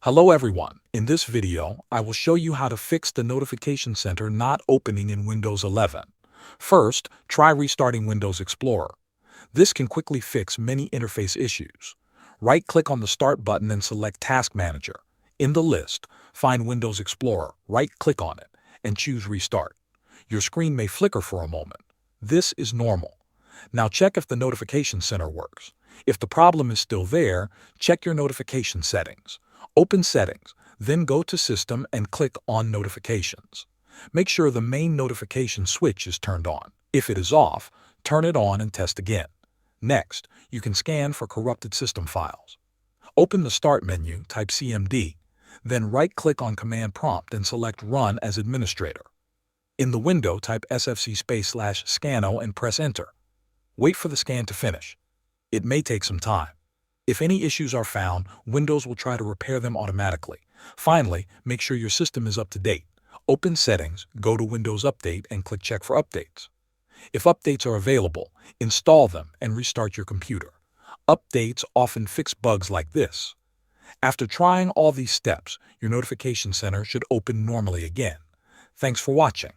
Hello everyone. In this video, I will show you how to fix the notification center not opening in Windows 11. First, try restarting Windows Explorer. This can quickly fix many interface issues. Right-click on the Start button and select Task Manager. In the list, find Windows Explorer, right-click on it, and choose Restart. Your screen may flicker for a moment. This is normal. Now check if the notification center works. If the problem is still there, check your notification settings. Open Settings, then go to System and click on Notifications. Make sure the main notification switch is turned on. If it is off, turn it on and test again. Next, you can scan for corrupted system files. Open the Start menu, type CMD, then right-click on Command Prompt and select Run as Administrator. In the window, type sfc/scano and press Enter. Wait for the scan to finish. It may take some time. If any issues are found, Windows will try to repair them automatically. Finally, make sure your system is up to date. Open Settings, go to Windows Update and click Check for Updates. If updates are available, install them and restart your computer. Updates often fix bugs like this. After trying all these steps, your notification center should open normally again. Thanks for watching.